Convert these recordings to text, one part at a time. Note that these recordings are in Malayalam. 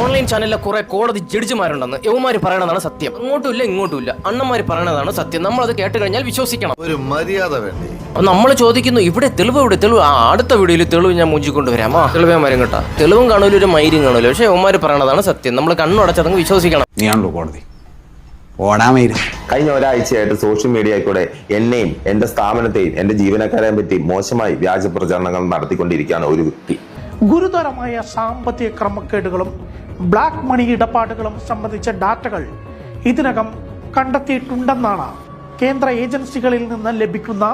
ഓൺലൈൻ ചാനലിലെ കുറെ കോടതി ജഡ്ജിമാരുണ്ടെന്ന് യവന്മാര് പറയണതാണ് സത്യം. അങ്ങോട്ടുമില്ല ഇങ്ങോട്ടുമില്ല, അണ്ണന്മാര് പറയണതാണ് സത്യം. നമ്മളത് കേട്ട് കഴിഞ്ഞാൽ വിശ്വസിക്കണം. ഒരു മര്യാദ വേണ്ടേ? നമ്മൾ ചോദിക്കുന്നു ഇവിടെ തെളിവ്, ഇവിടെ തെളിവ്. അടുത്ത വീഡിയോയിൽ തെളിവ് ഞാൻ മുഞ്ചിക്കൊണ്ടുവരാം. തെളിവ് ഞാൻ വരും കേട്ടോ. തെളിവും കാണൂല, ഒരു മൈരും കാണൂല. പക്ഷെ യവന്മാര് പറയണതാണ് സത്യം. നമ്മൾ കണ്ണുടച്ചതങ്ങ് വിശ്വസിക്കണം. നീയാണല്ലോ കോടതി ഓടാമേരും. കഴിഞ്ഞ ഒരാഴ്ചയായിട്ട് സോഷ്യൽ മീഡിയയിൽ കൂടെ എന്നെയും എന്റെ സ്ഥാപനത്തെയും എന്റെ ജീവനക്കാരെയും പറ്റി മോശമായി വ്യാജ പ്രചരണങ്ങൾ നടത്തിക്കൊണ്ടിരിക്കുകയാണ് ഒരു വ്യക്തി. ഗുരുതരമായ സാമ്പത്തിക ക്രമക്കേടുകളും ബ്ലാക്ക് മണി ഇടപാടുകളും സംബന്ധിച്ച ഡാറ്റകൾ ഇതിനകം കണ്ടെത്തിയിട്ടുണ്ടെന്നാണ് കേന്ദ്ര ഏജൻസികളിൽ നിന്ന് ലഭിക്കുന്ന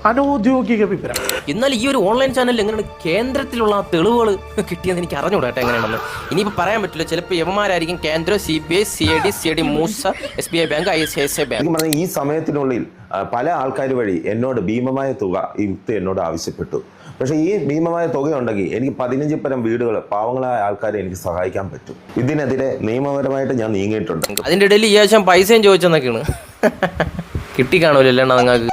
അനൗദ്യോഗിക വിവരം. എന്നാൽ ഈ ഒരു ഓൺലൈൻ ചാനലിൽ എങ്ങനെയാണ് കേന്ദ്രത്തിലുള്ള തെളിവുകൾ കിട്ടിയെന്ന് എനിക്ക് അറിഞ്ഞുകൂടാ കേട്ടോ എങ്ങനെയാണെന്ന്. ഇനിയിപ്പോൾ പറയാൻ പറ്റില്ല. ചിലപ്പോൾ യവന്മാരായിരിക്കും കേന്ദ്ര, CBI, CID, Moosa, SBI bank, ICICI bank. ഈ സമയത്തിനുള്ളിൽ പല ആൾക്കാർ വഴി എന്നോട് ഭീമമായ തുക ഈ വ്യക്തി എന്നോട് ആവശ്യപ്പെട്ടു. പക്ഷേ ഈ ഭീമമായ തുക ഉണ്ടെങ്കിൽ എനിക്ക് 15 പരം വീടുകൾ പാവങ്ങളായ ആൾക്കാരെ എനിക്ക് സഹായിക്കാൻ പറ്റും. ഇതിനെതിരെ നിയമപരമായിട്ട് ഞാൻ നീങ്ങിയിട്ടുണ്ട്. അതിൻ്റെ ഇടയിൽ ഈ ആഴ്ച പൈസയും ചോദിച്ചെന്നൊക്കെയാണ്. കിട്ടി കാണൂലല്ലോ നിങ്ങൾക്ക്.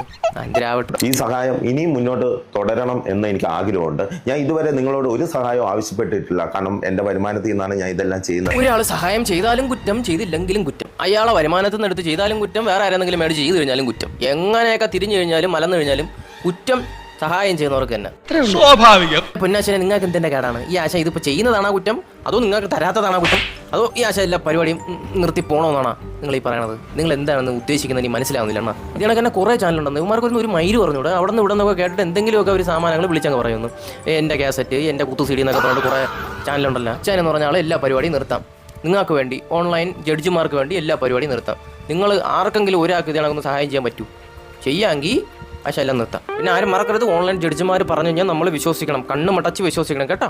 ഈ സഹായം ഇനിയും മുന്നോട്ട് തുടരണം എന്ന് എനിക്ക് ആഗ്രഹമുണ്ട്. ഞാൻ ഇതുവരെ നിങ്ങളോട് ഒരു സഹായവും ആവശ്യപ്പെട്ടിട്ടില്ല. കാരണം എന്റെ വരുമാനത്തിൽ നിന്നാണ് ഞാൻ ഇതെല്ലാം ചെയ്യുന്നത്. ഒരാൾ സഹായം ചെയ്താലും കുറ്റം, ചെയ്തില്ലെങ്കിലും കുറ്റം. അയാളെ വരുമാനത്തിൽ നിന്ന് എടുത്ത് ചെയ്താലും കുറ്റം, വേറെ ആരെന്തെങ്കിലും മേടിച്ച് ചെയ്ത് കഴിഞ്ഞാലും കുറ്റം. എങ്ങനെയൊക്കെ തിരിഞ്ഞു കഴിഞ്ഞാലും മലന്നു കഴിഞ്ഞാലും കുറ്റം സഹായം ചെയ്യുന്നവർക്ക് തന്നെ. സ്വാഭാവികം. പൊന്നാശനെ നിങ്ങൾക്ക് എന്തിന്റെ കേടാണ്? ഈ ആശ ഇതിപ്പോ ചെയ്യുന്നതാണോ കുറ്റം, അതോ നിങ്ങൾക്ക് തരാത്തതാണോ കുറ്റം, അതോ ഈ ആശ എല്ലാ പരിപാടിയും നിർത്തി പോകണമെന്നാണോ നിങ്ങൾ ഈ പറയണത്? നിങ്ങൾ എന്താണെന്ന് ഉദ്ദേശിക്കുന്നത് എനിക്ക് മനസ്സിലാവുന്നില്ല. അണ്ണാ ഇതിനൊക്കെ തന്നെ കുറേ ചാനലുണ്ടെന്ന് ഇവന്മാർക്കൊന്നും ഒരു മൈര് പറഞ്ഞൂടെ. അവിടെ നിന്ന് ഇവിടെ നിന്നൊക്കെ കേട്ടിട്ട് എന്തെങ്കിലുമൊക്കെ ഒരു സാമാനങ്ങൾ വിളിച്ചങ്ങ് പറയുന്നു. എൻ്റെ കാസറ്റ്, എൻ്റെ കുത്തു CD എന്നൊക്കെ പറഞ്ഞിട്ട് കുറേ ചാനലുണ്ടല്ലോ. ചാനൽ എന്ന് പറഞ്ഞാൽ എല്ലാ പരിപാടിയും നിർത്താം. നിങ്ങൾക്ക് വേണ്ടി, ഓൺലൈൻ ജഡ്ജിമാർക്ക് വേണ്ടി എല്ലാ പരിപാടിയും നിർത്താം. നിങ്ങൾ ആർക്കെങ്കിലും ഒരാൾക്ക് ഇതിനൊന്ന് സഹായം ചെയ്യാൻ പറ്റൂ, ചെയ്യാമെങ്കിൽ പക്ഷെ എല്ലാം നിർത്താം. പിന്നെ ആരും മറക്കരുത്, ഓൺലൈൻ ജഡ്ജിമാർ പറഞ്ഞു കഴിഞ്ഞാൽ നമ്മൾ വിശ്വസിക്കണം, കണ്ണുമടച്ച് വിശ്വസിക്കണം കേട്ടോ.